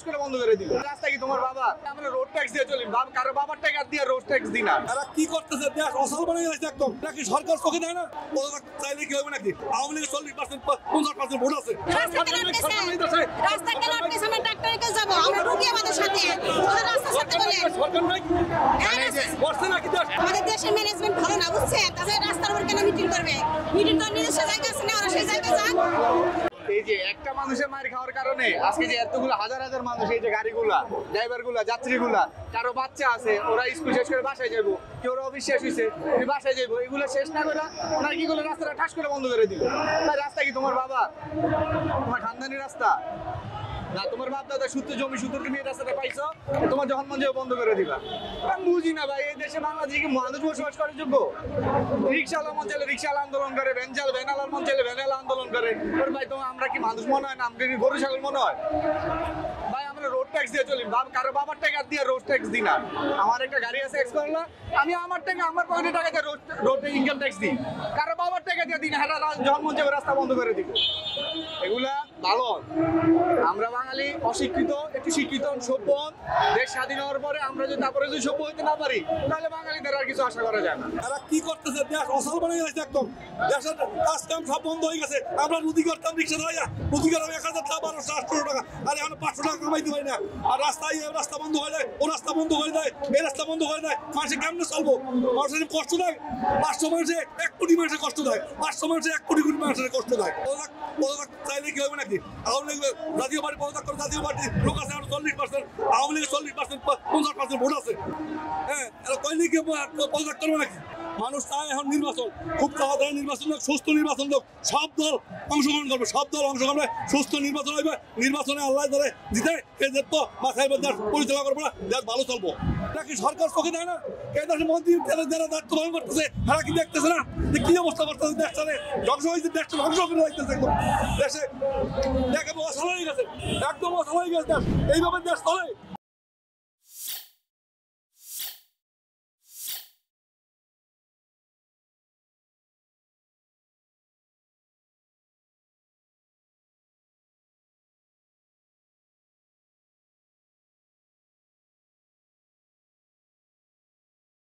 করে বন্ধ করে দিল। রাস্তা কি তোমার বাবা? আমরা রোড ট্যাক্স দিয়ে চলি, কারো বাবার টাকা দিয়ে রোড ট্যাক্স দিই না। এরা কি করতেছে? দেশ অসল বানিয়ে গেছে একদম। নাকি সরকার চোখে দেয় না? চাইলে কি হবে নাকি? আওয়ামী লীগের 40% 50% ভোট আছে। রাস্তা কেন আটকেছে? আমরা ডাক্তারের কাছে যাবো, আমরা রোগী আমাদের সাথে। ওরা রাস্তা ছাড়তে বলে। সরকার নাই করছে নাকি দেশ? আমাদের দেশের ম্যানেজমেন্ট ভালো না, বুঝছে? তাহলে রাস্তার উপর কেন মিটিং করবে? মিটিং তো নিজস্ব জায়গা আছে না, ওরা সেই জায়গায় যান। এই যে একটা মানুষের মার খাওয়ার কারণে আজকে যে এতগুলো হাজার হাজার মানুষ, এই যে গাড়িগুলা, ড্রাইভারগুলা, যাত্রীগুলা, কারো বাচ্চা আছে, ওরা স্কুল শেষ করে বাসায় যাবো, কেউ অফিস শেষ হয়েছে বাসায় যাবো, এগুলো শেষ না করে ওনার কি করলো? রাস্তাটা ঠাস করে বন্ধ করে দিল। তাই রাস্তা কি তোমার বাবা? তোমার খানদানি রাস্তা না? তোমার বাপ দাদা সূত্র জমি সূত্র তুমি এই রাস্তাটা পাইছো, তোমার যখন মন যাবে বন্ধ করে দিবা। আমি বুঝি না ভাই, এই দেশে বাংলাদেশে কি মানুষ বসবাস করার যোগ্য? রিক্সাওয়ালা মন চাইলে রিক্সাওয়ালা আন্দোলন করে, ভ্যানালার মন চাইলে ভ্যানালা আন্দোলন করে। ভাই তোমার আমরা কি মানুষ মনে হয় না? আমাদের কি গরু ছাগল মনে হয়? ভাই আমরা রোড ট্যাক্স দিয়ে চলি, কারো বাবার টাকা দিয়ে রোড ট্যাক্স দিই না। আমার একটা গাড়ি আছে এক্স করলা, আমি আমার টাকা, আমার পকেটের টাকা দিয়ে রোড ইনকাম ট্যাক্স দিই, কারো বাবার টাকা দিয়ে দিই না। হ্যাঁ, যখন মন যাবে রাস্তা বন্ধ করে দিব। এগুলা ভালো। আমরা বাঙালি অশিক্ষিত, একটু শিক্ষিত সভ্য। দেশ স্বাধীন হওয়ার পরে আমরা যদি তারপরে যদি সভ্য হইতে না পারি, তাহলে বাঙালিদের আর কিছু আশা করা যায় না। এরা কি করতেছে? দেশ অসল বানিয়ে গেছে একদম। দেশের কাজ কাম সব বন্ধ হয়ে গেছে। আমরা রুটি করতাম রিক্সা ধরাইয়া, রুটি করতাম 1000 টাকা, 1200 টাকা, আর এখন 500 টাকা কামাইতে পারি না। আর রাস্তা বন্ধ হয়ে যায়, ও রাস্তা বন্ধ হয়ে যায়, এই রাস্তা বন্ধ হয়ে যায়। মানুষের কেমনে চলবো? মানুষের কষ্ট দেয়। 500 মানুষের 1 কোটি মানুষের কষ্ট দেয়, 500 মানুষের 1 কোটি মানুষের কষ্ট দেয়। চাইলে কি হবে নাকি? আওয়ামী লীগ জাতীয় পার্টি পদত্যাগ করে, জাতীয় পার্টি লোক আছে 40%, আওয়ামী লীগের 40% 50% ভোট আছে। হ্যাঁ, এরা কইলে কি পদত্যাগ করবে নাকি? মানুষ চায় এখন নির্বাচন, খুব তাড়াতাড়ি নির্বাচন হোক, সুস্থ নির্বাচন হোক, সব দল অংশগ্রহণ করবে, সব দল অংশগ্রহণ করে সুস্থ নির্বাচন হইবে। নির্বাচনে আল্লাহ ধরে জিতে এদের তো মাথায় দেশ পরিচালনা করবো না, দেশ ভালো চলবো। নাকি সরকার চোখে দেয় না? এই দেশের মন্ত্রী যারা দায়িত্ব পালন করতেছে তারা কি দেখতেছে না যে কি অবস্থা করতেছে? দেশটা ধ্বংস হয়েছে, দেশটা ধ্বংস করে রাখতেছে একদম। দেশে দেখে অসল হয়ে গেছে, একদম অসল হয়ে গেছে দেশ। এইভাবে দেশ চলে?